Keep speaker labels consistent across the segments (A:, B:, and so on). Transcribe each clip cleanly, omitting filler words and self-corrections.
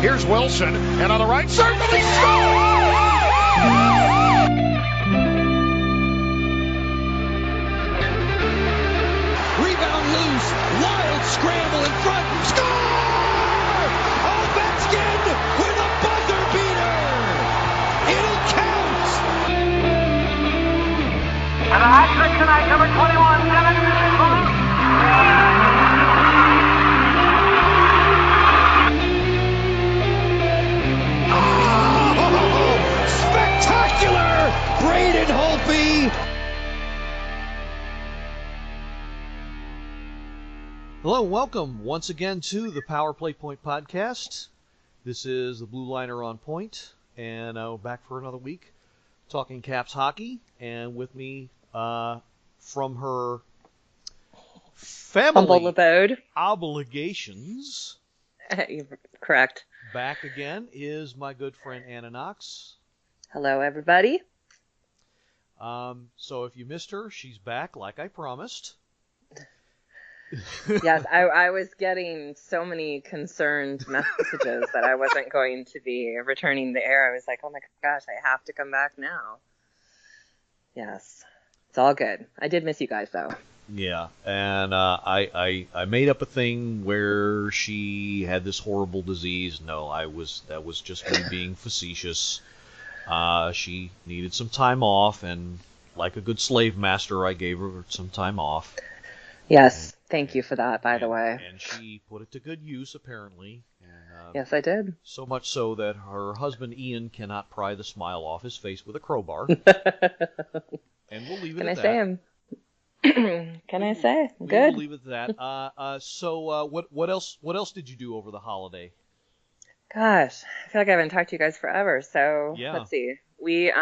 A: Here's Wilson, and on the right circle, he scores!
B: Rebound loose, wild scramble in front, score! Ovechkin with a buzzer beater! It'll count!
C: And a hat trick tonight, number 21, Evan
B: Spectacular! Braden Holtby!
D: Hello, welcome once again to the Power Play Point podcast. This is the Blue Liner on Point, and we're back for another week talking Caps hockey. And with me from her family
E: humble abode
D: obligations,
E: correct,
D: back again is my good friend Anna Knox.
E: Hello, everybody.
D: So if you missed her, she's back like I promised.
E: Yes, I was getting so many concerned messages that I wasn't going to be returning the air. I was like, oh my gosh, I have to come back now. Yes, it's all good. I did miss you guys, though.
D: Yeah, and I made up a thing where she had this horrible disease. No, that was just me being facetious. She needed some time off, and like a good slave master, I gave her some time off.
E: Yes, thank you for that, by the way.
D: And she put it to good use, apparently. And,
E: yes, I did.
D: So much so that her husband, Ian, cannot pry the smile off his face with a crowbar. And we'll leave it at that.
E: Can I say him? Can I say? Good.
D: We'll leave it at that. So what else did you do over the holiday?
E: Gosh, I feel like I haven't talked to you guys forever. So
D: yeah.
E: Let's see. We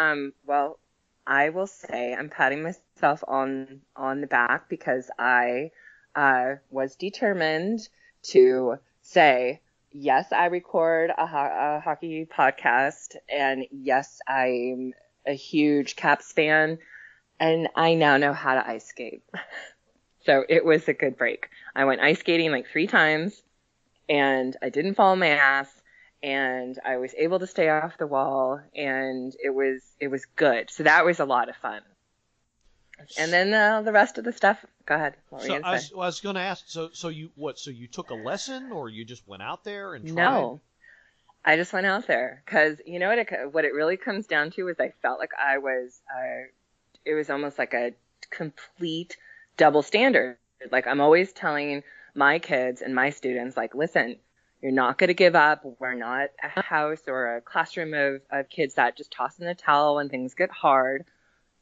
E: well, I will say I'm patting myself on the back because I was determined to say, yes, I record a hockey podcast, and yes, I'm a huge Caps fan, and I now know how to ice skate. So it was a good break. I went ice skating like 3 times, and I didn't fall on my ass, and I was able to stay off the wall, and it was good. So that was a lot of fun. And then the rest of the stuff. Go ahead. What were you gonna say?
D: I was going to ask. So you what? So you took a lesson, or you just went out there and tried?
E: No, I just went out there because you know what it really comes down to is I felt like I was. It was almost like a complete double standard. Like I'm always telling my kids and my students, like, listen, you're not going to give up. We're not a house or a classroom of kids that just toss in the towel when things get hard.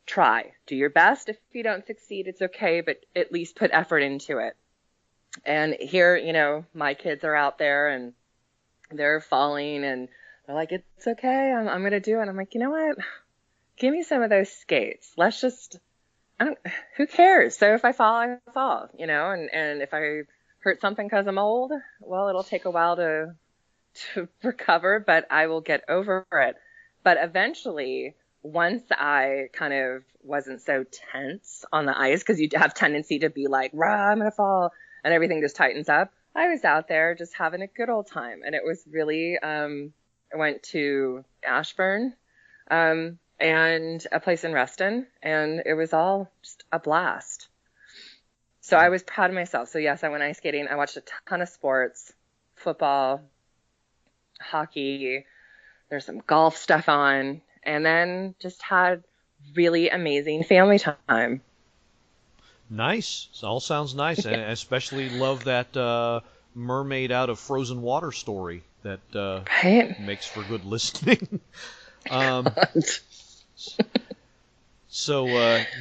E: Try. Do your best. If you don't succeed, it's okay, but at least put effort into it. And here, you know, my kids are out there and they're falling and they're like, it's okay. I'm going to do it. I'm like, you know what? Give me some of those skates. Let's just, who cares? So if I fall, I fall, you know, and if I hurt something because I'm old, well, it'll take a while to recover, but I will get over it. But eventually, once I kind of wasn't so tense on the ice, because you have tendency to be like, rah, I'm going to fall, and everything just tightens up. I was out there just having a good old time. And it was really, I went to Ashburn and a place in Reston, and it was all just a blast. So I was proud of myself. So yes, I went ice skating. I watched a ton of sports, football, hockey. There's some golf stuff on. And then just had really amazing family time.
D: Nice. It all sounds nice. Yeah. I especially love that mermaid out of frozen water story that
E: right?
D: Makes for good listening. So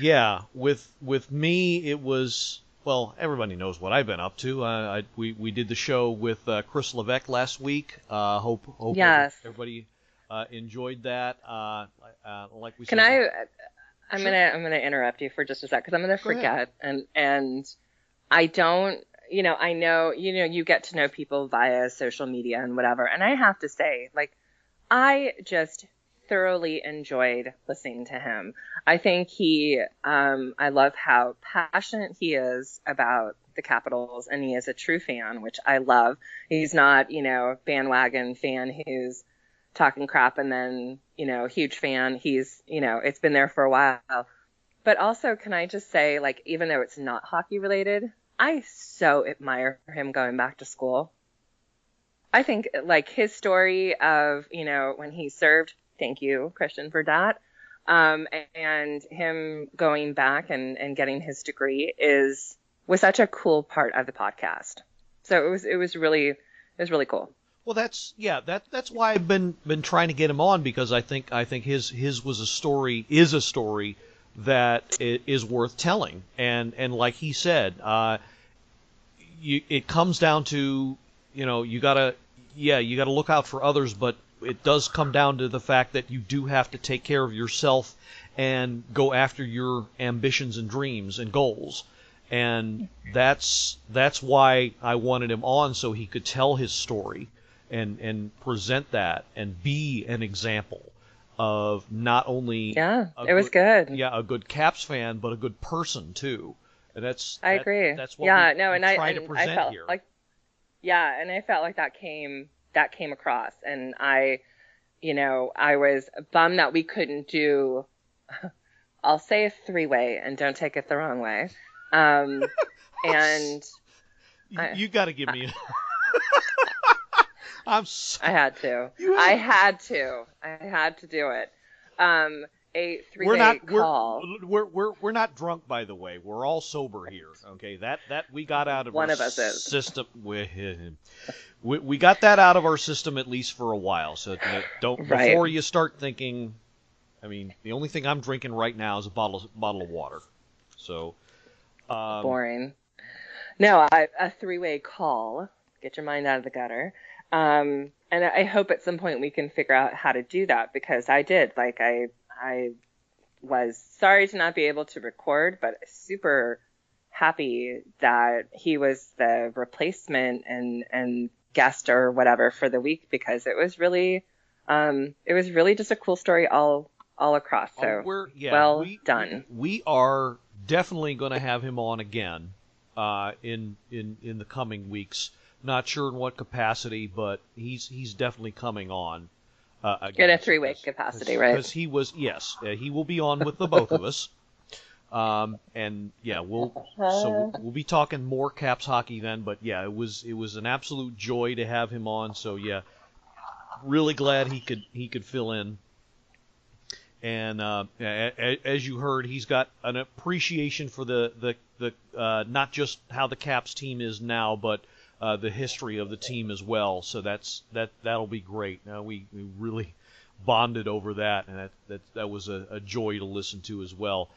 D: yeah, with me it was, well, everybody knows what I've been up to. We did the show with Chris Levesque last week. Hope
E: yes.
D: everybody enjoyed that. Like we
E: said. I'm
D: sure.
E: gonna interrupt you for just a sec because I'm gonna forget and I don't, you know, I know, you know, you get to know people via social media and whatever, and I have to say, like, I just thoroughly enjoyed listening to him. I think I love how passionate he is about the Capitals, and he is a true fan, which I love. He's not, a bandwagon fan who's talking crap and then, huge fan. He's, it's been there for a while. But also, can I just say, like, even though it's not hockey related, I so admire him going back to school. I think, like, his story of, when he served, thank you, Christian, for that, and him going back and getting his degree was such a cool part of the podcast. So it was really cool.
D: Well, that's why I've been trying to get him on, because I think his is a story that is worth telling, and like he said, it comes down to, you gotta look out for others, but it does come down to the fact that you do have to take care of yourself and go after your ambitions and dreams and goals. And that's why I wanted him on, so he could tell his story and present that and be an example of not only
E: was good.
D: Yeah, a good Caps fan, but a good person too. And
E: I agree.
D: That's what
E: we
D: try to present
E: I felt
D: here.
E: And I felt like that came across, and I was bummed that we couldn't do, I'll say a 3-way, and don't take it the wrong way. And
D: you got to give me I'm sorry.
E: I had to. I had to do it. A 3-way call.
D: We're not drunk, by the way. We're all sober here. Okay, that we got out of
E: one
D: our
E: of us is.
D: system. We got that out of our system at least for a while. So don't
E: right.
D: Before you start thinking. I mean, the only thing I'm drinking right now is a bottle of water. So
E: boring. No, a 3-way call. Get your mind out of the gutter. And I hope at some point we can figure out how to do that, because I did. Like, I was sorry to not be able to record, but super happy that he was the replacement and guest or whatever for the week, because it was really just a cool story all across. So done.
D: We are definitely going to have him on again in the coming weeks. Not sure in what capacity, but he's definitely coming on.
E: In a 3-way capacity, right?
D: Because he will be on with the both of us. And yeah, we'll be talking more Caps hockey then. But yeah, it was an absolute joy to have him on. So yeah, really glad he could fill in. And as you heard, he's got an appreciation for the not just how the Caps team is now, but the history of the team as well. So that'll be great. We really bonded over that, and that was a joy to listen to as well.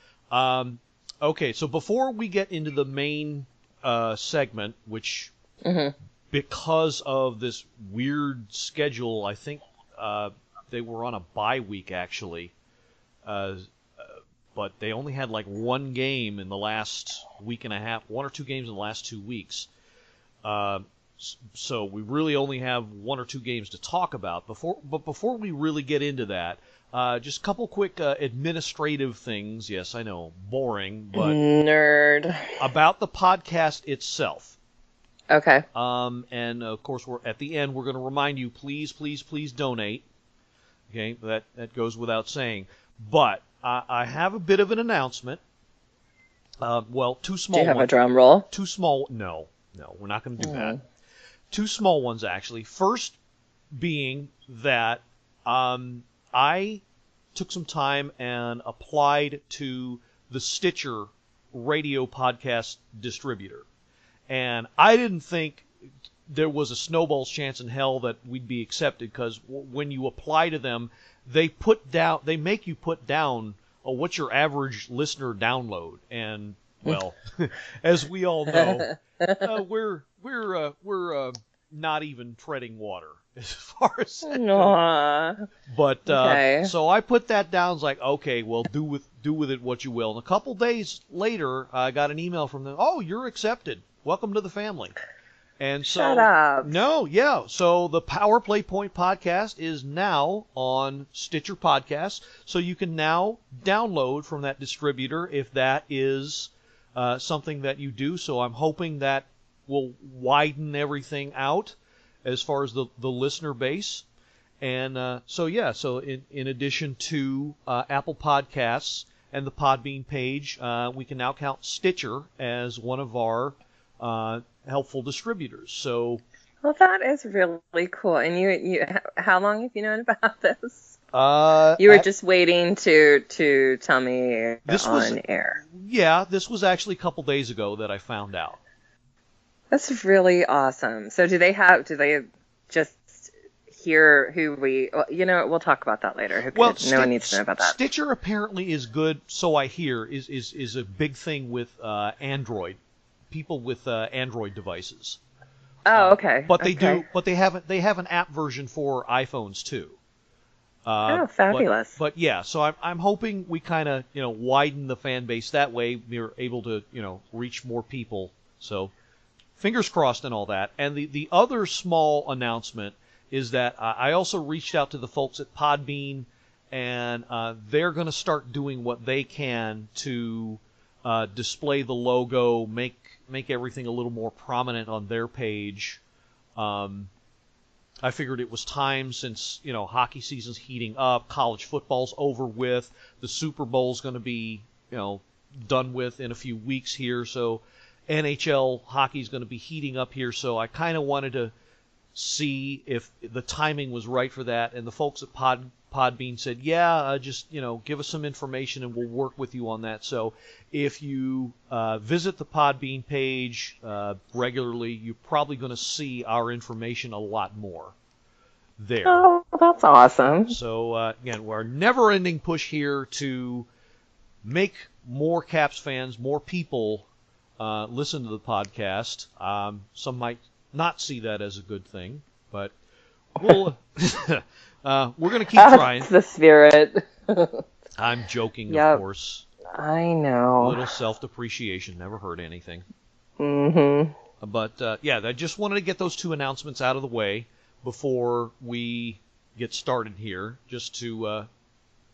D: Okay, so before we get into the main segment, which because of this weird schedule, I think they were on a bye week actually, but they only had like one game in the last week and a half, 1 or 2 games in the last 2 weeks. So we really only have 1 or 2 games to talk about. Before we really get into that, just a couple quick administrative things. Yes, I know, boring, but
E: nerd
D: about the podcast itself.
E: Okay.
D: And of course, at the end we're going to remind you, please donate. Okay, that goes without saying. But I have a bit of an announcement. Well, 2 small ones.
E: Do you have a drum roll?
D: 2 small. No, we're not going to do that. 2 small ones, actually. First being that I took some time and applied to the Stitcher radio podcast distributor. And I didn't think there was a snowball's chance in hell that we'd be accepted, because when you apply to them, they make you put down what's your average listener download. And, well, as we all know, we're not even treading water as far as that goes. But
E: okay.
D: So I put that down. It's like, okay, well, do with it what you will. And a couple days later, I got an email from them. Oh, you're accepted. Welcome to the family. And so,
E: shut up.
D: No, yeah. So the Power Play Point podcast is now on Stitcher Podcasts, so you can now download from that distributor if that is something that you do. So I'm hoping that will widen everything out as far as the listener base. And so in addition to Apple Podcasts and the Podbean page, we can now count Stitcher as one of our helpful distributors. So,
E: well, that is really cool. And you, how long have you known about this? You were just waiting to tell me on air.
D: Yeah, this was actually a couple days ago that I found out.
E: That's really awesome. So do they just hear who we, well, we'll talk about that later. No one needs to know about that.
D: Stitcher apparently is good, so I hear, is a big thing with Android, people with Android devices.
E: Oh, okay.
D: But they have an app version for iPhones too.
E: Oh, fabulous.
D: But yeah, so I'm hoping we kind of, widen the fan base that way. We're able to, reach more people. So fingers crossed and all that. And the other small announcement is that I also reached out to the folks at Podbean, and they're going to start doing what they can to display the logo, make everything a little more prominent on their page. I figured it was time since, hockey season's heating up, college football's over with, the Super Bowl's going to be, done with in a few weeks here, so NHL hockey's going to be heating up here, so I kind of wanted to see if the timing was right for that, and the folks at Podbean said, just, give us some information and we'll work with you on that. So if you visit the Podbean page regularly, you're probably going to see our information a lot more there.
E: Oh, that's awesome.
D: So, again, our never-ending push here to make more Caps fans, more people listen to the podcast. Some might not see that as a good thing, but we'll we're going to keep trying.
E: That's the spirit.
D: I'm joking, of course.
E: I know.
D: A little self-depreciation never hurt anything.
E: Mm-hmm.
D: But I just wanted to get those two announcements out of the way before we get started here, just to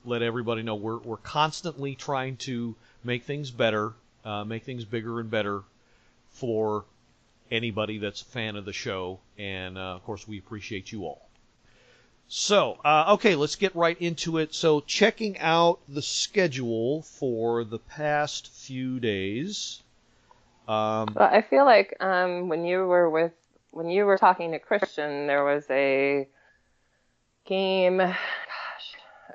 D: let everybody know we're constantly trying to make things better, make things bigger and better for anybody that's a fan of the show, and of course we appreciate you all. So, okay, let's get right into it. So, checking out the schedule for the past few days.
E: Well, I feel like when you were talking to Christian, there was a game. Gosh,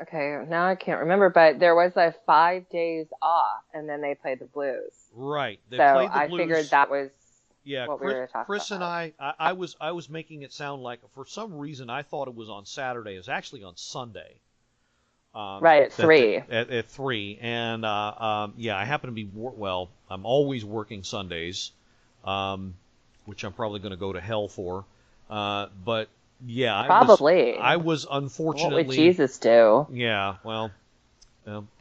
E: okay, now I can't remember, but there was 5 days off, and then they played the Blues.
D: Right.
E: They played the Blues. I figured that was.
D: Yeah,
E: what we were talking
D: Chris
E: about.
D: And I was making it sound like, for some reason, I thought it was on Saturday. It was actually on Sunday.
E: Right, at 3.
D: At 3. And, I happen to be, I'm always working Sundays, which I'm probably going to go to hell for. But, yeah.
E: Probably.
D: I was unfortunately...
E: What would Jesus do?
D: Yeah, well,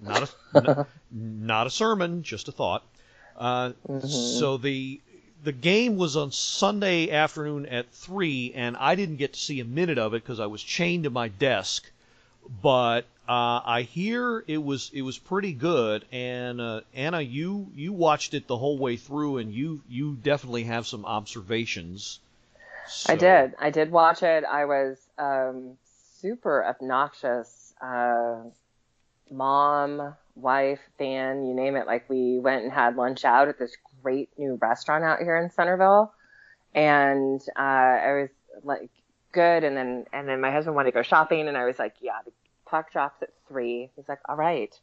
D: not a sermon, just a thought. So the game was on Sunday afternoon at 3, and I didn't get to see a minute of it because I was chained to my desk. But I hear it was pretty good. And Anna, you watched it the whole way through, and you definitely have some observations. So.
E: I did watch it. I was super obnoxious mom, wife, fan, you name it. Like, we went and had lunch out at this great new restaurant out here in Centerville, and I was like, good. And then my husband wanted to go shopping, and I was like, yeah, the puck drops at 3. He's like, all right.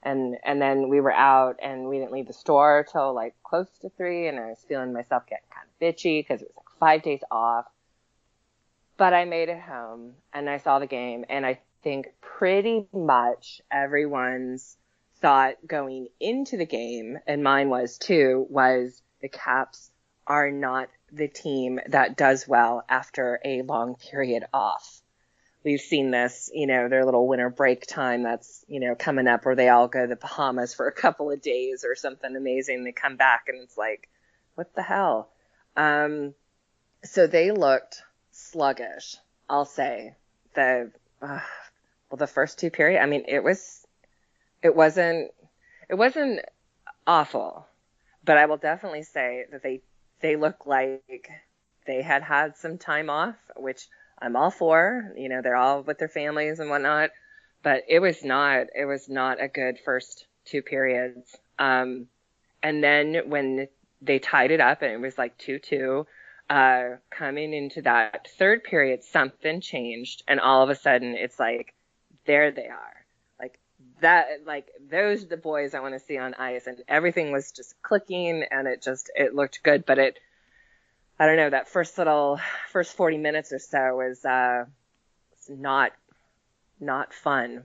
E: And then we were out, and we didn't leave the store till like close to 3, and I was feeling myself getting kind of bitchy because it was like 5 days off. But I made it home, and I saw the game, and I think pretty much everyone's thought going into the game, and mine was too, was the Caps are not the team that does well after a long period off. We've seen this, their little winter break time that's, coming up, where they all go to the Bahamas for a couple of days or something amazing. They come back and it's like, what the hell? So they looked sluggish, I'll say. The first 2 periods, I mean, it wasn't awful, but I will definitely say that they look like they had some time off, which I'm all for. You know, they're all with their families and whatnot, but it was not a good first two periods. And then when they tied it up and it was like 2-2, coming into that third period, something changed, and all of a sudden it's like, there they are. Like those are the boys I want to see on ice, and everything was just clicking, and it looked good. But I don't know, that first 40 minutes or so was not fun.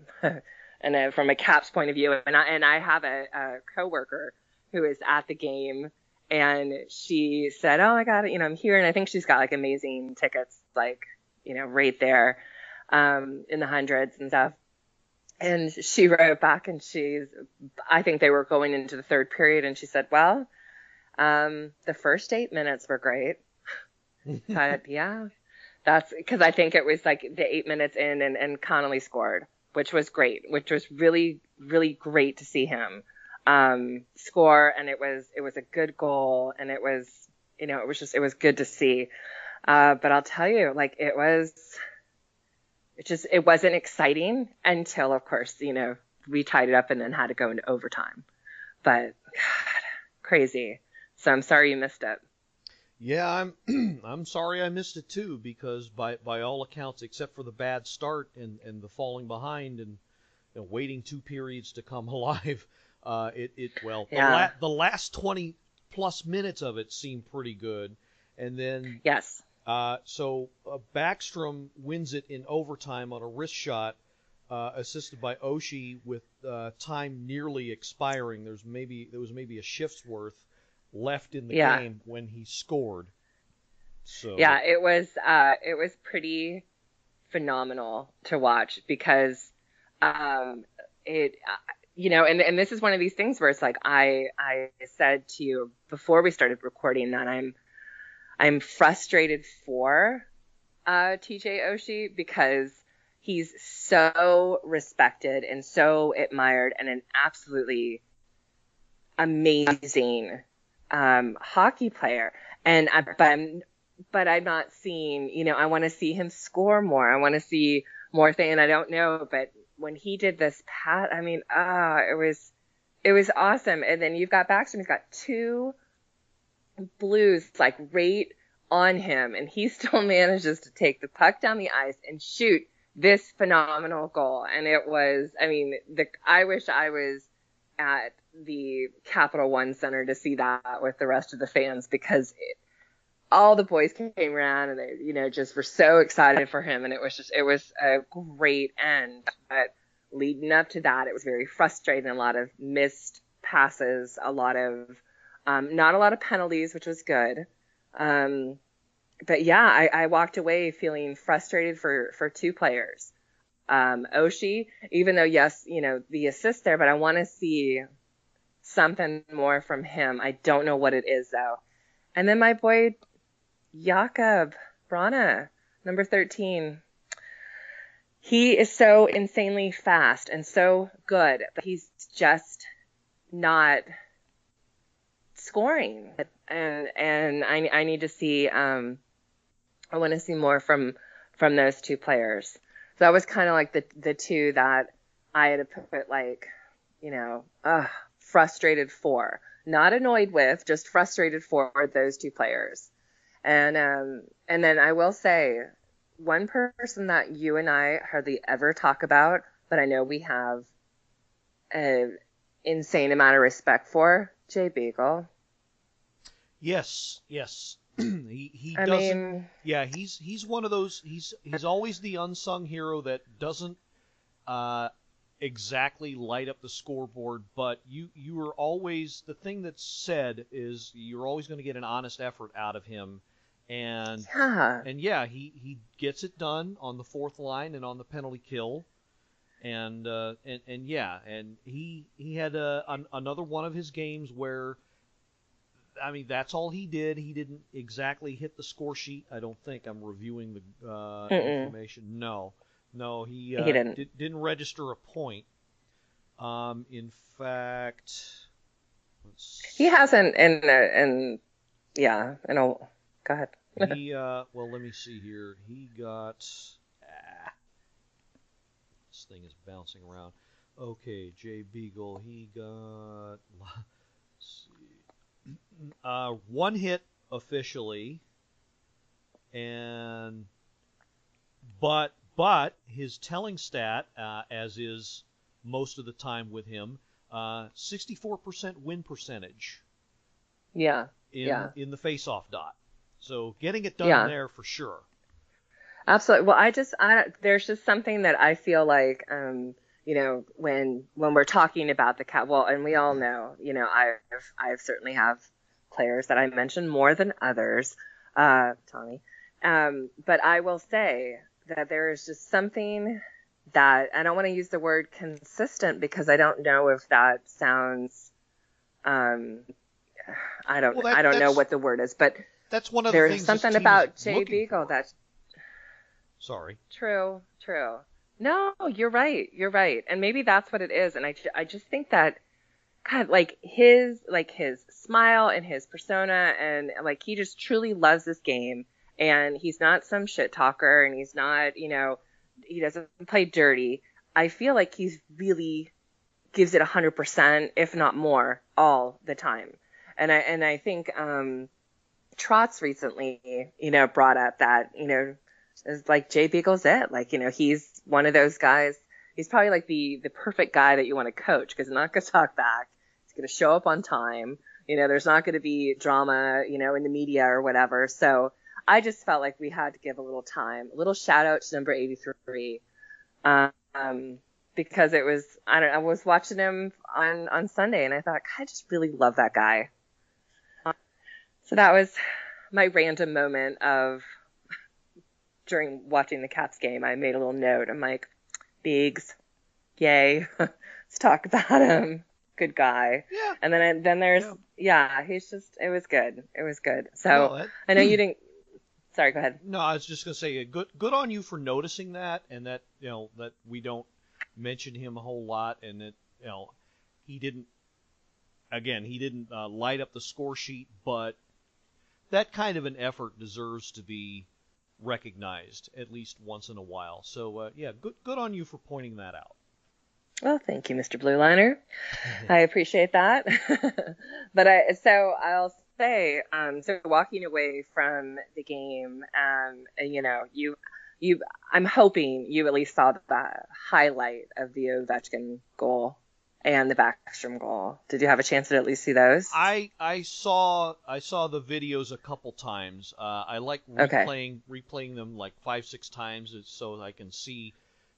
E: And from a Caps point of view, and I have a coworker who is at the game, and she said, "Oh, I got it. You know, I'm here," and I think she's got like amazing tickets, like, you know, right there, in the hundreds and stuff. And she wrote back, and I think they were going into the third period, and she said, "Well, the first 8 minutes were great." But yeah, that's because I think it was like the 8 minutes in, and Connolly scored, which was great, which was really, really great to see him score. And it was a good goal, and it was, you know, it was good to see. But I'll tell you, like, it wasn't exciting until, of course, you know, we tied it up and then had to go into overtime. But God, crazy. So I'm sorry you missed it.
D: Yeah, I'm sorry I missed it too, because by all accounts, except for the bad start and the falling behind and, you know, waiting 2 periods to come alive, the last 20 plus minutes of it seemed pretty good, and then
E: yes.
D: So Backstrom wins it in overtime on a wrist shot, assisted by Oshie with time nearly expiring. There was maybe a shift's worth left in the game when he scored. So
E: yeah, it was pretty phenomenal to watch, because it you know, and this is one of these things where it's like I said to you before we started recording that I'm frustrated for TJ Oshie, because he's so respected and so admired and an absolutely amazing hockey player. And but I'm not seeing, you know, I want to see him score more. I want to see more thing. And I don't know, but when he did this I mean, it was awesome. And then you've got Backstrom, he's got 2 Blues like right on him, and he still manages to take the puck down the ice and shoot this phenomenal goal. And it was, I mean, I wish I was at the Capital One Center to see that with the rest of the fans, because all the boys came around and they, you know, just were so excited for him, and it was a great end. But leading up to that, it was very frustrating. A lot of missed passes, a lot of not a lot of penalties, which was good. But yeah, I walked away feeling frustrated for 2 players. Oshie, even though, yes, you know, the assist there, but I want to see something more from him. I don't know what it is, though. And then my boy, Jakob Brana, number 13. He is so insanely fast and so good, but he's just not scoring. And I need to see, I want to see more from those 2 players. So that was kind of like the 2 that I had to put, like, you know, frustrated for, not annoyed with, just frustrated for those 2 players. And then I will say, one person that you and I hardly ever talk about, but I know we have an insane amount of respect for, Jay Beagle.
D: Yes. He doesn't. Yeah, he's one of those. He's always the unsung hero that doesn't exactly light up the scoreboard, but you are always, the thing that's said is you're always going to get an honest effort out of him, and he gets it done on the fourth line and on the penalty kill, and he had another one of his games where, I mean, that's all he did. He didn't exactly hit the score sheet. I don't think. I'm reviewing the information. No, he didn't register a point. In fact,
E: He hasn't in yeah, go ahead.
D: Well, let me see here. He got this thing is bouncing around. Okay, Jay Beagle. He got let's see, one hit officially, and but his telling stat, as is most of the time with him, 64% win percentage.
E: Yeah.
D: In the face-off dot. So getting it done there for sure.
E: Absolutely. Well, there's just something that I feel like, when we're talking about the cat, well, and we all know, I certainly have players that I mention more than others, Tommy. But I will say that there is just something that I don't want to use the word consistent because I don't know if that sounds, I don't know what the word is, but
D: that's one of the things.
E: There's something about Jay Beagle that's
D: sorry.
E: True. No, you're right, and maybe that's what it is. And I just think that, God, like his smile and his persona, and like he just truly loves this game, and he's not some shit talker, and he's not, he doesn't play dirty. I feel like he's really gives it 100%, if not more, all the time. And I think Trotz recently, brought up that, is like Jay Beagle's it. Like, he's one of those guys. He's probably like the perfect guy that you want to coach because he's not going to talk back. He's going to show up on time. There's not going to be drama, in the media or whatever. So I just felt like we had to give a little time, a little shout out to number 83. Because it was, I was watching him on Sunday and I thought, I just really love that guy. So that was my random moment of during watching the Caps game. I made a little note. I'm like, Biggs, yay. Let's talk about him. Good guy.
D: Yeah.
E: And then there's, he's just, it was good. So I know you didn't, sorry, go ahead.
D: No, I was just going to say, good on you for noticing that, and that, that we don't mention him a whole lot, and that, he didn't light up the score sheet, but that kind of an effort deserves to be recognized at least once in a while. So, good on you for pointing that out.
E: Well, thank you, Mr. Blue Liner. I appreciate that. But I'll say, so walking away from the game, I'm hoping you at least saw the highlight of the Ovechkin goal and the Backstrom goal. Did you have a chance to at least see those?
D: I saw the videos a couple times. I like replaying them like 5-6 times so I can see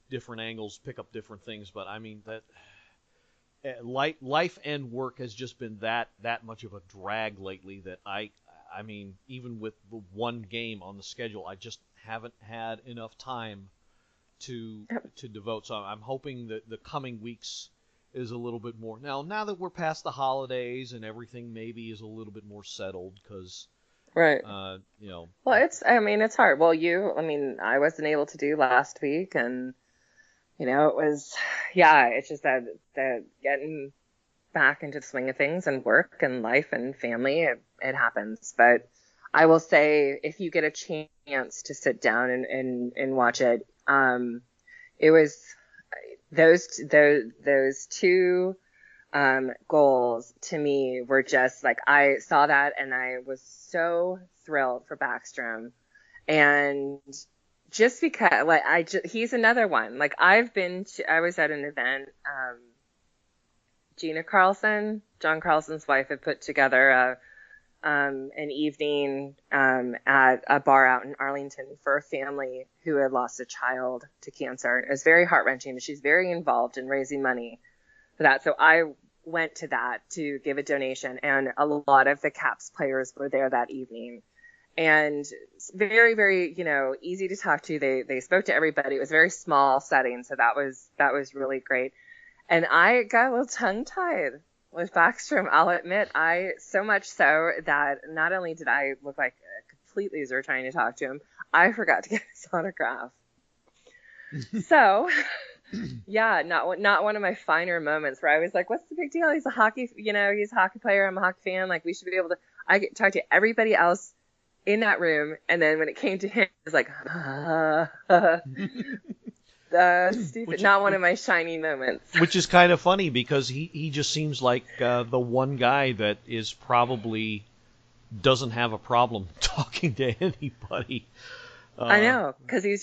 D: different angles, pick up different things. But I mean that life and work has just been that much of a drag lately that I mean, even with the one game on the schedule, I just haven't had enough time to devote. So I'm hoping that the coming weeks is a little bit more. Now that we're past the holidays and everything maybe is a little bit more settled because
E: right.
D: Well,
E: it's hard. Well, I wasn't able to do last week, and it was, it's just that getting back into the swing of things and work and life and family, it happens. But I will say, if you get a chance to sit down and watch it, it was those two goals to me were just like, I saw that and I was so thrilled for Backstrom, and just because he's another one. Like I was at an event, Gina Carlson, John Carlson's wife, had put together an evening at a bar out in Arlington for a family who had lost a child to cancer. It was very heart-wrenching, and she's very involved in raising money for that. So I went to that to give a donation, and a lot of the Caps players were there that evening. And very, very, easy to talk to. They spoke to everybody. It was a very small setting, so that was really great. And I got a little tongue-tied with Backstrom, I'll admit. So much so that not only did I look like a complete loser trying to talk to him, I forgot to get his autograph. So Yeah, not one of my finer moments where I was like, what's the big deal? He's a hockey, he's a hockey player. I'm a hockey fan. Like, we should be able to. I could talk to everybody else in that room, and then when it came to him, it was like, stupid. Not one of my shining moments.
D: Which is kind of funny because he just seems like the one guy that is probably doesn't have a problem talking to anybody.
E: I know, because he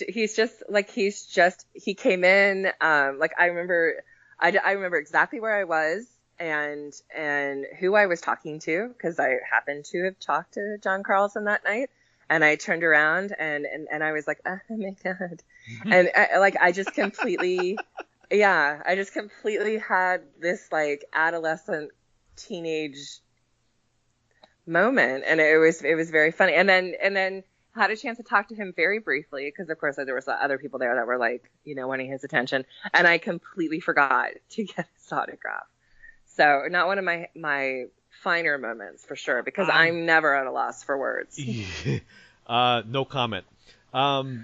E: came in, like I remember exactly where I was and who I was talking to, because I happened to have talked to John Carlson that night, and I turned around and I was like, oh my God. And I just completely had this like adolescent teenage moment, and it was very funny. And then had a chance to talk to him very briefly, because of course there was other people there that were like, wanting his attention, and I completely forgot to get his autograph. So not one of my finer moments for sure, because I'm never at a loss for words.
D: No comment. But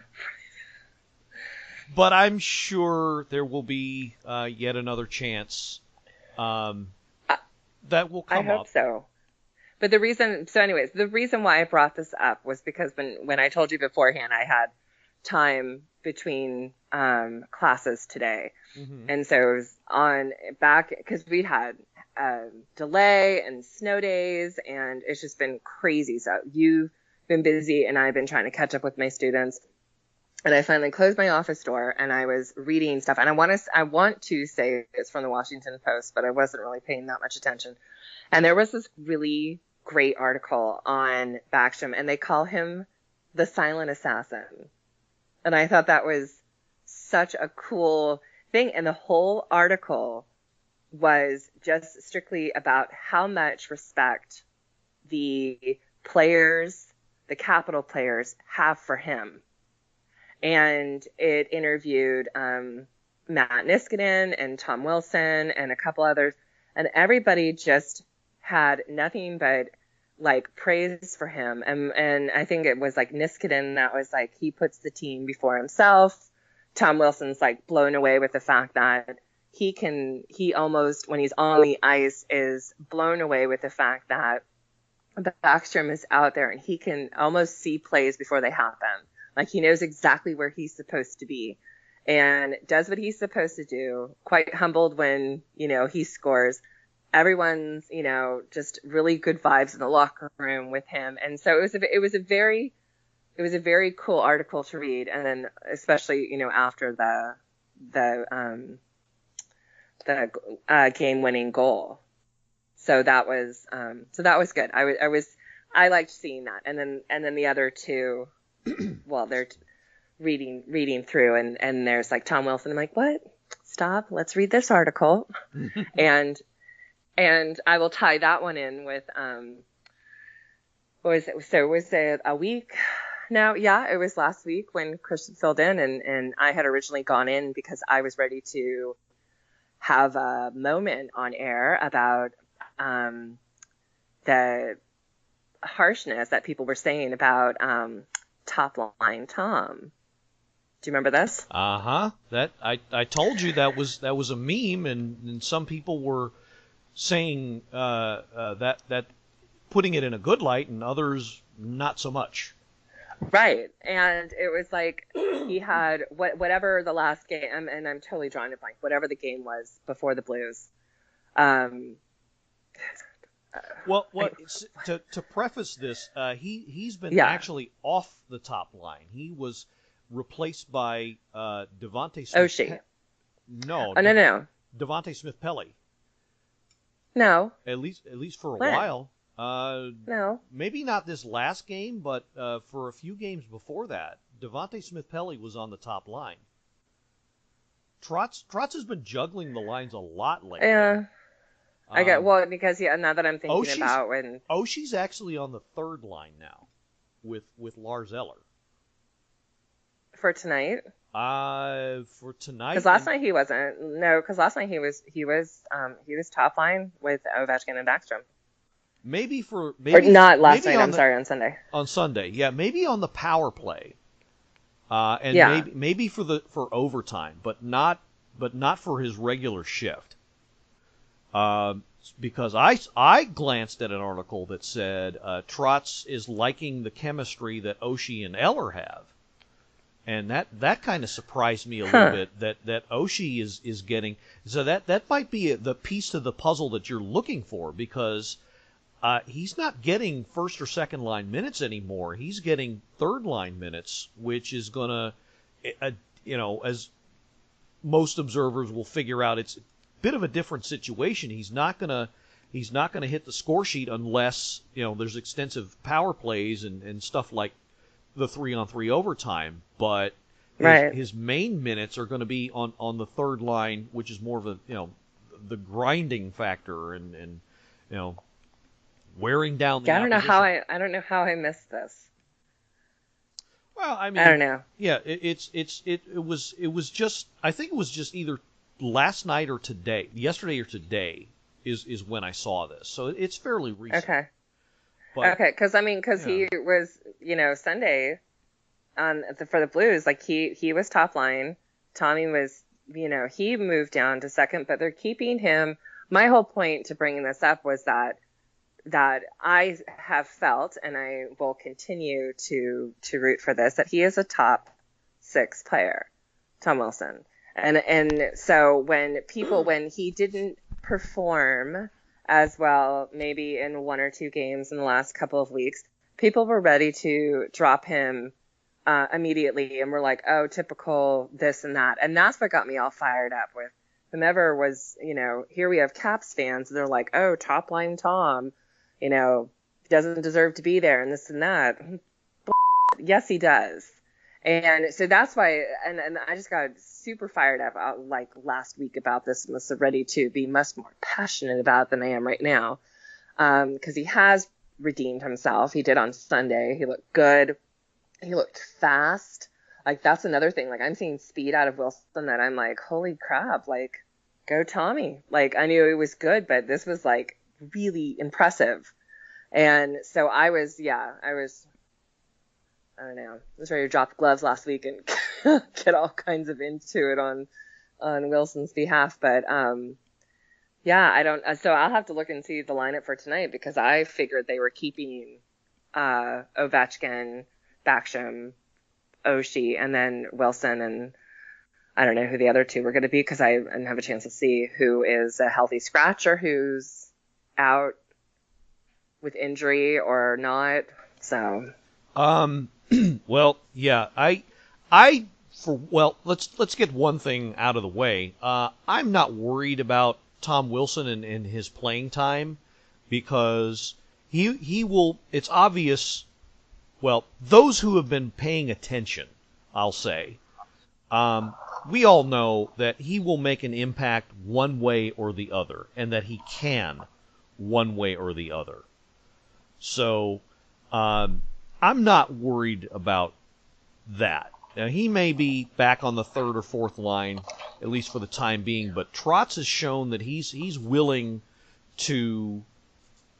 D: I'm sure there will be yet another chance that will come up.
E: I hope so. But the reason why I brought this up was because when I told you beforehand, I had time between classes today.
D: Mm-hmm.
E: And so it was because we had delay and snow days, and it's just been crazy. So you've been busy, and I've been trying to catch up with my students. And I finally closed my office door, and I was reading stuff. And I want to say it's from the Washington Post, but I wasn't really paying that much attention. And there was this really great article on Backstrom, and they call him the silent assassin. And I thought that was such a cool thing. And the whole article was just strictly about how much respect the players, the Capital players, have for him. And it interviewed Matt Niskanen and Tom Wilson and a couple others, and everybody just had nothing but like praise for him. And I think it was like Niskanen that was like, he puts the team before himself. Tom Wilson's like blown away with the fact that he almost, when he's on the ice, is blown away with the fact that Backstrom is out there and he can almost see plays before they happen. Like, he knows exactly where he's supposed to be and does what he's supposed to do. Quite humbled when, he scores. Everyone's, just really good vibes in the locker room with him. And so it was a very cool article to read. And then especially, after the game winning goal. So that was good. I liked seeing that. And then the other two, well, they're reading through, and there's like Tom Wilson. I'm like, what? Stop. Let's read this article. And I will tie that one in with, what was it? So was it a week now? Yeah, it was last week when Christian filled in, and I had originally gone in because I was ready to have a moment on air about the harshness that people were saying about Top Line Tom. Do you remember this?
D: That I told you that was a meme, and some people were saying that putting it in a good light, and others not so much.
E: Right, and it was like he had whatever the last game, and I'm totally drawing a blank. Whatever the game was before the Blues.
D: Well, to preface this, he's been actually off the top line. He was replaced by Devontae Smith.
E: Oshie.
D: No.
E: No.
D: Devontae Smith-Pelly.
E: No.
D: At least for a while.
E: No.
D: Maybe not this last game, but for a few games before that, Devontae Smith-Pelly was on the top line. Trotz has been juggling the lines a lot lately.
E: Yeah. Because now that I'm thinking about when
D: Oshie's actually on the third line now, with Lars Eller.
E: For tonight.
D: For tonight.
E: Because last night he wasn't. No, because last night he was top line with Ovechkin and Backstrom.
D: Maybe or
E: not last night. I'm sorry, on Sunday.
D: On Sunday, yeah, maybe on the power play. And maybe for overtime, but not but not for his regular shift. Because I glanced at an article that said Trotz is liking the chemistry that Oshie and Eller have. And that kind of surprised me a little bit, that Oshie is getting... So that might be the piece to the puzzle that you're looking for, because he's not getting first or second line minutes anymore. He's getting third line minutes, which is going to, as most observers will figure out, it's a bit of a different situation. He's not going to hit the score sheet unless there's extensive power plays and stuff like the 3-on-3 overtime. But his main minutes are going to be on the third line, which is more of a the grinding factor and wearing down the opposition.
E: I don't know how I missed this.
D: Well, I mean,
E: I don't know.
D: Yeah, it was just, I think it was just either last night or today, yesterday or today is when I saw this. So it's fairly recent.
E: Okay.
D: But,
E: because he was, Sunday for the Blues, like he was top line. Tommy was, he moved down to second, but they're keeping him. My whole point to bringing this up was that I have felt, and I will continue to root for this, that he is a top 6 player, Tom Wilson. And so when he didn't perform as well, maybe in 1 or 2 games in the last couple of weeks, people were ready to drop him immediately, and were like, oh, typical this and that. And that's what got me all fired up with whomever was, here we have Caps fans, and they're like, oh, top line Tom, doesn't deserve to be there and this and that. Yes, he does. And so that's why, and I just got super fired up like last week about this, and was ready to be much more passionate about it than I am right now. Because he has redeemed himself. He did on Sunday. He looked good. He looked fast. Like, that's another thing. Like, I'm seeing speed out of Wilson that I'm like, holy crap, like, go Tommy. Like, I knew it was good, but this was like really impressive. And so I don't know. I was ready to drop the gloves last week and get all kinds of into it on Wilson's behalf. But so I'll have to look and see the lineup for tonight, because I figured they were keeping Ovechkin, Backstrom, Oshie, and then Wilson, and I don't know who the other 2 were going to be, because I didn't have a chance to see who is a healthy scratch or who's out with injury or not. So
D: well, yeah, let's get one thing out of the way. I'm not worried about Tom Wilson and his playing time, because he will, it's obvious, well, those who have been paying attention, I'll say, we all know that he will make an impact one way or the other, and that he can one way or the other. So, I'm not worried about that. Now, he may be back on the third or fourth line, at least for the time being, but Trotz has shown that he's willing to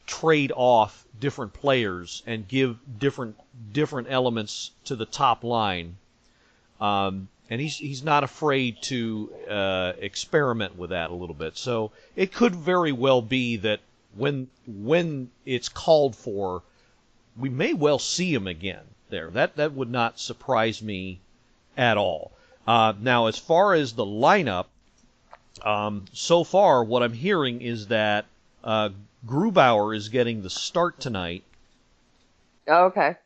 D: trade off different players and give different elements to the top line. And he's not afraid to experiment with that a little bit. So it could very well be that when it's called for, we may well see him again there. That would not surprise me at all. Now, as far as the lineup, so far what I'm hearing is that Grubauer is getting the start tonight.
E: Oh, okay.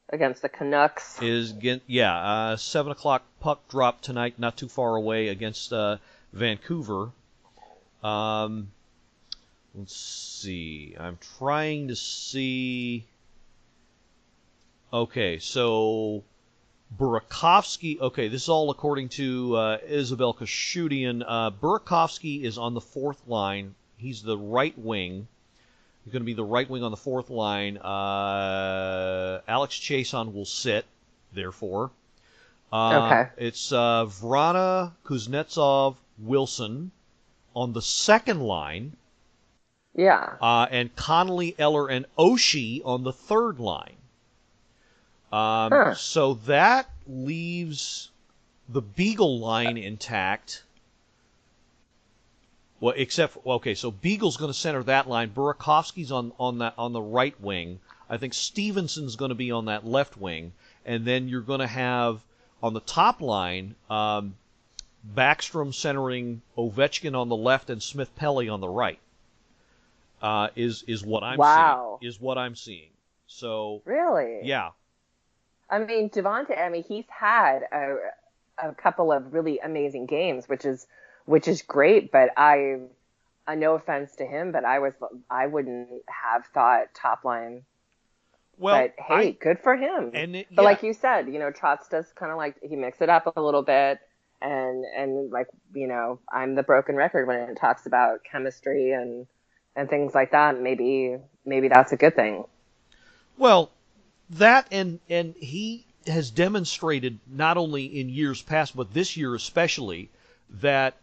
D: Against
E: the Canucks.
D: 7 o'clock puck drop tonight, not too far away, against Vancouver. Let's see. I'm trying to see. Okay, so Burakovsky. Okay, this is all according to Isabel Kashudian. Burakovsky is on the fourth line. He's the right wing. He's going to be the right wing on the fourth line. Alex Chason will sit, therefore.
E: Okay.
D: It's Vrana, Kuznetsov, Wilson on the second line.
E: Yeah.
D: And Connolly, Eller, and Oshie on the third line. So that leaves the Beagle line intact. Well, so Beagle's going to center that line. Burakovsky's on the right wing. I think Stevenson's going to be on that left wing, and then you're going to have on the top line Backstrom centering Ovechkin on the left and Smith-Pelly on the right. Is what I'm seeing. Is what I'm seeing. So
E: really,
D: yeah.
E: I mean, Devontae. I mean, he's had a couple of really amazing games, which is great. But no offense to him, but I wouldn't have thought top line.
D: Well,
E: but hey, good for him. But like you said, Trotz does kind of like he mix it up a little bit, and like I'm the broken record when it talks about chemistry and things like that. Maybe that's a good thing.
D: Well, that and he has demonstrated not only in years past but this year especially that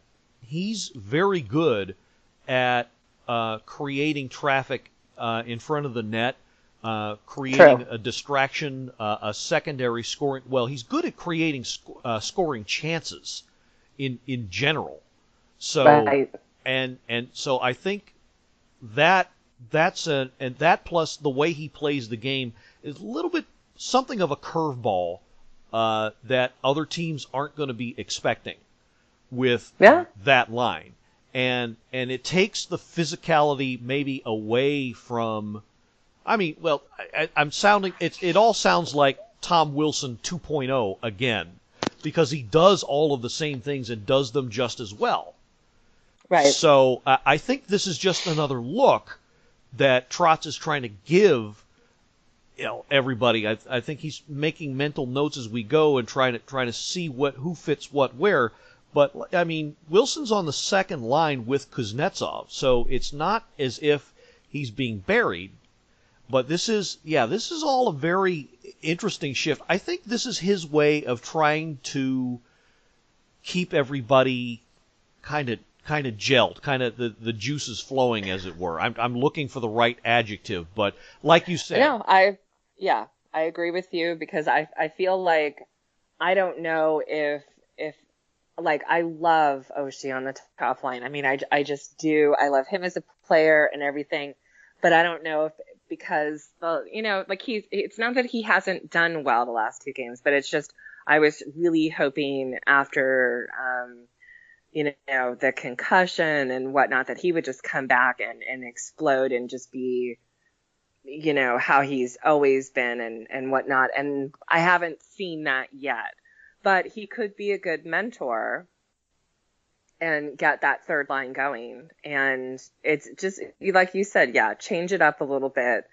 D: he's very good at creating traffic in front of the net, creating a distraction, a secondary scoring. Well, he's good at creating scoring chances in general. So
E: right.
D: and so I think that plus the way he plays the game is a little bit something of a curveball that other teams aren't going to be expecting with that line. And it takes the physicality maybe away from. I mean, well, I'm sounding. It all sounds like Tom Wilson 2.0 again, because he does all of the same things and does them just as well.
E: Right.
D: So I think this is just another look that Trotz is trying to give, everybody. I think he's making mental notes as we go and trying to see who fits what where. But I mean, Wilson's on the second line with Kuznetsov, so it's not as if he's being buried. But this is all a very interesting shift. I think this is his way of trying to keep everybody kind of gelled, kind of the juices flowing, as it were. I'm looking for the right adjective, but like you said,
E: no, I agree with you, because I feel like I don't know if like I love Oshie on the top line. I mean, I just do. I love him as a player and everything, but I don't know if because like it's not that he hasn't done well the last two games, but it's just I was really hoping after the concussion and whatnot that he would just come back and explode and just be how he's always been and whatnot. And I haven't seen that yet, but he could be a good mentor and get that third line going. And it's just like you said, change it up a little bit.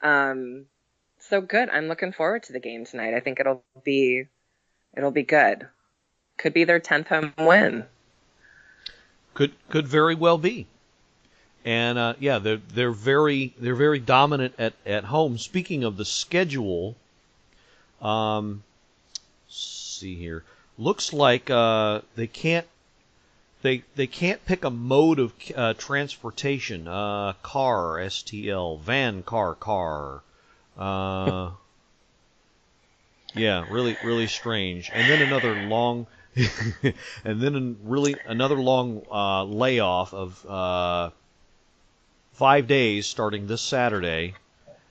E: So good. I'm looking forward to the game tonight. I think it'll be good. Could be their 10th home win.
D: Could very well be. And they're very dominant at home. Speaking of the schedule, let's see here. Looks like they can't pick a mode of transportation. Car, STL, van, car. Really strange. And then another long. And then another long layoff of 5 days starting this Saturday,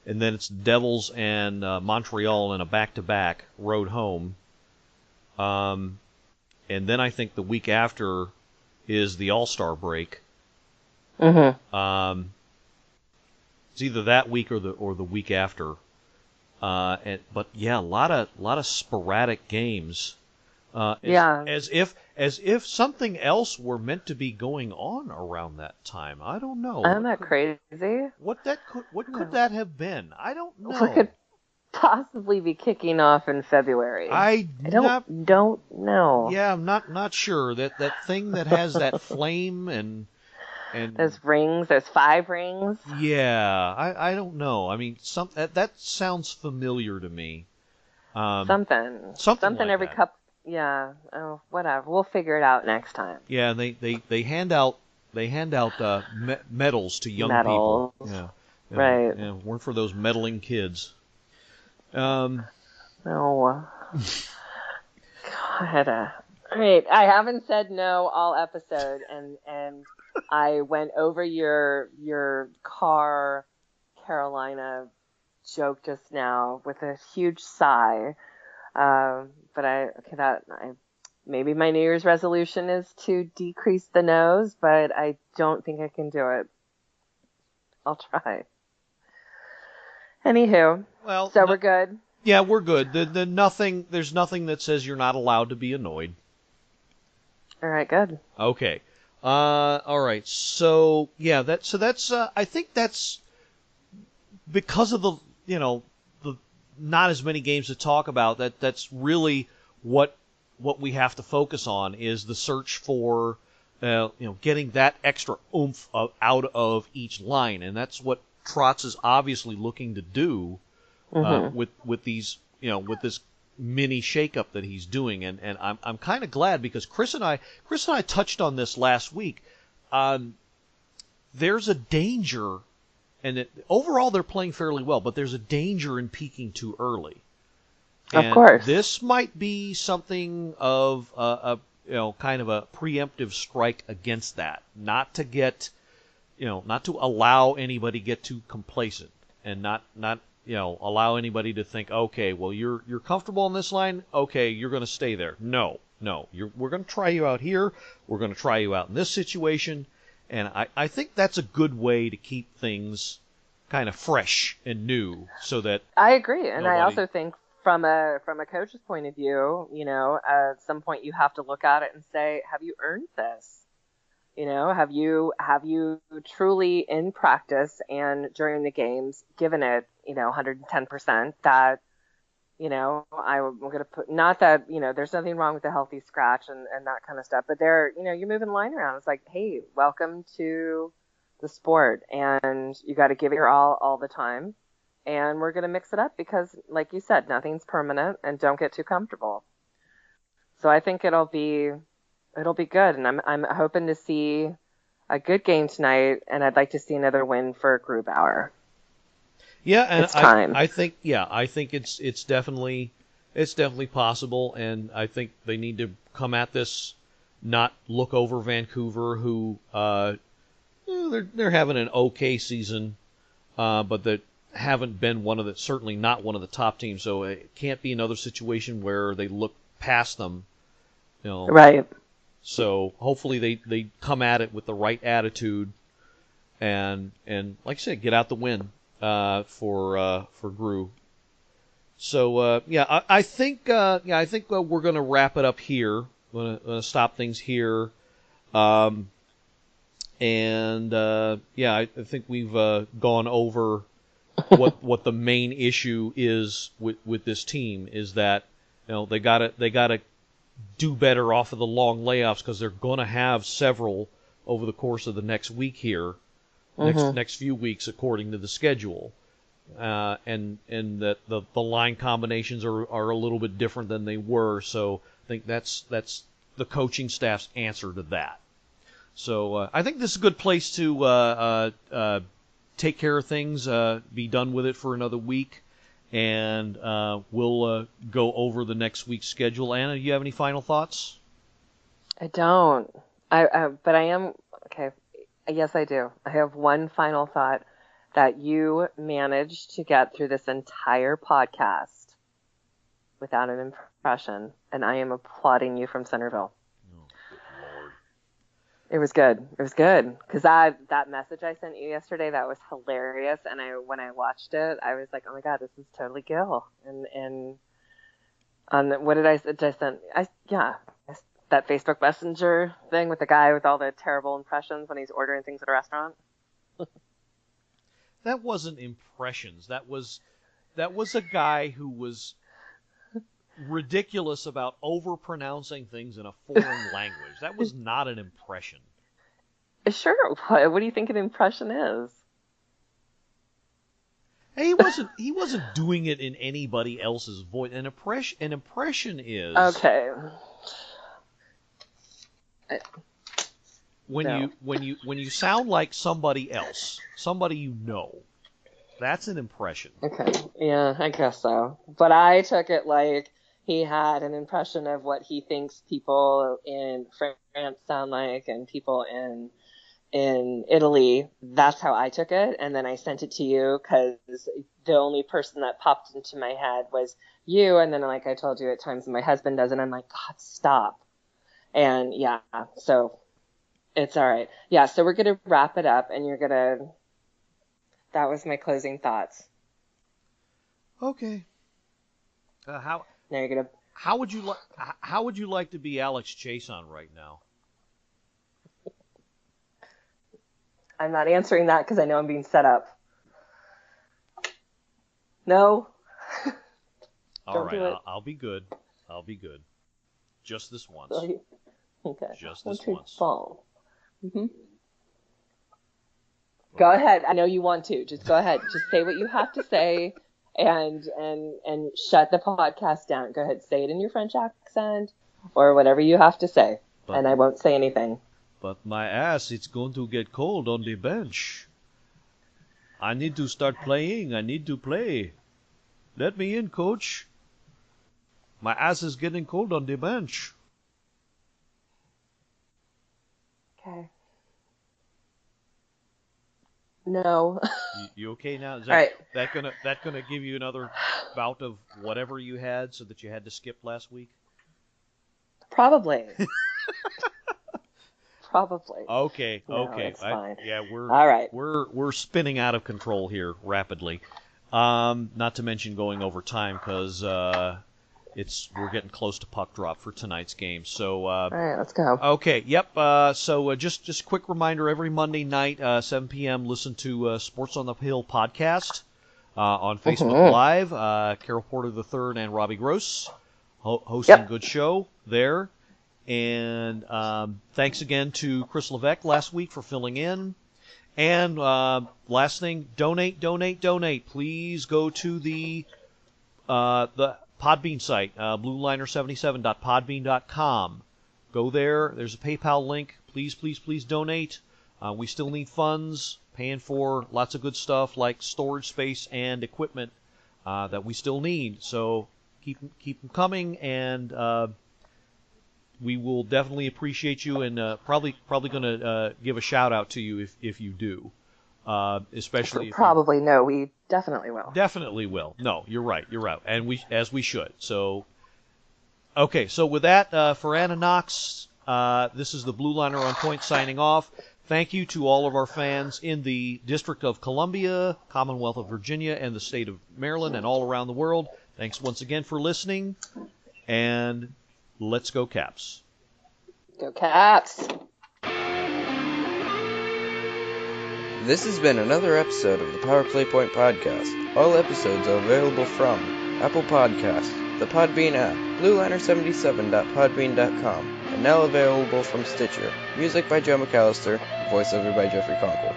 D: and then it's Devils and Montreal in a back-to-back road home. And then I think the week after is the All-Star break.
E: Mm-hmm.
D: It's either that week or the week after. But a lot of sporadic games. As if something else were meant to be going on around that time. I don't know.
E: Isn't that crazy?
D: What could that have been? I don't know.
E: What could possibly be kicking off in February? I don't know.
D: Yeah, I'm not sure. That thing that has that flame and
E: those rings, those 5 rings.
D: Yeah, I don't know. I mean, that sounds familiar to me.
E: Something
D: like
E: every
D: that.
E: couple. Yeah. Oh, whatever. We'll figure it out next time.
D: Yeah, and they hand out medals to young
E: medals.
D: people. Yeah.
E: Right.
D: Yeah, weren't for those meddling kids.
E: No. God. All right, I haven't said no all episode, and I went over your car Carolina joke just now with a huge sigh. But maybe my New Year's resolution is to decrease the nose, but I don't think I can do it. I'll try. Anywho,
D: Well,
E: so we're good.
D: Yeah, we're good. There's nothing that says you're not allowed to be annoyed.
E: All right, good.
D: Okay. All right. So yeah, that's I think that's because of the not as many games to talk about. That's really what we have to focus on is the search for getting that extra oomph out of each line, and that's what Trotz is obviously looking to do with these with this mini shakeup that he's doing, and I'm kind of glad because Chris and I touched on this last week. There's a danger, and overall they're playing fairly well, but there's a danger in peaking too early. And
E: of course,
D: this might be something of a kind of a preemptive strike against that, not to allow anybody get too complacent, and not allow anybody to think, okay, well you're comfortable on this line, okay, you're going to stay there. No, we're going to try you out here. We're going to try you out in this situation, and I think that's a good way to keep things kind of fresh and new, so that
E: I agree, and I also think from a coach's point of view, at some point you have to look at it and say, have you earned this? Have you truly in practice and during the games given it 110% that I'm going to put, not that there's nothing wrong with a healthy scratch and that kind of stuff, but you're moving the line around. It's like, hey, welcome to the sport, and you got to give it your all the time, and we're going to mix it up because, like you said, nothing's permanent, and don't get too comfortable. So I think it'll be good, and I'm hoping to see a good game tonight, and I'd like to see another win for Grubauer.
D: Yeah, and
E: it's time.
D: I think it's definitely possible, and I think they need to come at this, not look over Vancouver, who they're having an okay season, but that haven't been certainly not one of the top teams. So it can't be another situation where they look past them.
E: Right.
D: So hopefully they come at it with the right attitude, and like I said, get out the win for Gru. So I think we're going to wrap it up here. We're going to stop things here. I think we've gone over what the main issue is with this team, is that they gotta do better off of the long layoffs, because they're going to have several over the course of the next week here, next few weeks according to the schedule, and that the line combinations are a little bit different than they were. So I think that's the coaching staff's answer to that. So I think this is a good place to take care of things, be done with it for another week, and we'll go over the next week's schedule. Anna, do you have any final thoughts?
E: I don't. But I am okay. Yes, I do. I have one final thought, that you managed to get through this entire podcast without an impression, and I am applauding you from Centerville. It was good. It was good. Because that message I sent you yesterday, that was hilarious. And when I watched it, I was like, oh my God, this is totally Gil. And what did I send? That Facebook Messenger thing with the guy with all the terrible impressions when he's ordering things at a restaurant.
D: That wasn't impressions. That was a guy who was ridiculous about overpronouncing things in a foreign language. That was not an impression.
E: Sure. What do you think an impression is?
D: Hey, he wasn't doing it in anybody else's voice. An impression is
E: okay.
D: When you sound like somebody else, somebody you know. That's an impression.
E: Okay. Yeah, I guess so. But I took it like, he had an impression of what he thinks people in France sound like and people in Italy. That's how I took it. And then I sent it to you because the only person that popped into my head was you. And then, like I told you, at times my husband does, and I'm like, God, stop. And yeah, so it's all right. Yeah, so we're going to wrap it up, and that was my closing thoughts.
D: Okay.
E: Now you're going to.
D: How would you like to be Alex Chason right now?
E: I'm not answering that because I know I'm being set up. No.
D: All right, I'll be good. I'll be good. Just this once.
E: Okay.
D: Just this once.
E: Mm-hmm. Go ahead. I know you want to. Just go ahead. Just say what you have to say, and shut the podcast down. Go ahead. Say it in your French accent or whatever you have to say, and I won't say anything.
D: But my ass, it's going to get cold on the bench. I need to start playing. I need to play. Let me in, coach. My ass is getting cold on the bench.
E: Okay. No.
D: You okay now? Is
E: All right.
D: that gonna give you another bout of whatever you had, so that you had to skip last week?
E: Probably. Probably.
D: Okay.
E: No,
D: okay.
E: it's fine.
D: We're
E: all right.
D: We're spinning out of control here rapidly. Not to mention going over time because we're getting close to puck drop for tonight's game. So
E: all right, let's go.
D: Okay. Yep. So just a quick reminder: every Monday night, 7 p.m., listen to Sports on the Hill podcast on Facebook Live. Carol Porter III and Robbie Gross hosting. Good show there. And thanks again to Chris Levesque last week for filling in. And last thing, donate. Please go to the Podbean site, blueliner77.podbean.com. Go there. There's a PayPal link. Please donate. We still need funds, paying for lots of good stuff like storage space and equipment that we still need. So keep them coming, and we will definitely appreciate you, and probably going to give a shout out to you if you do, especially.
E: Probably no, we definitely will.
D: Definitely will. No, you're right, and we should. So, okay. So with that, for Anna Knox, this is the Blue Liner on Point signing off. Thank you to all of our fans in the District of Columbia, Commonwealth of Virginia, and the state of Maryland, and all around the world. Thanks once again for listening, and let's go Caps.
E: Go Caps.
F: This has been another episode of the Power Play Point Podcast. All episodes are available from Apple Podcasts, the Podbean app, blueliner77.podbean.com, and now available from Stitcher. Music by Joe McAllister, voiceover by Geoffrey Conkle.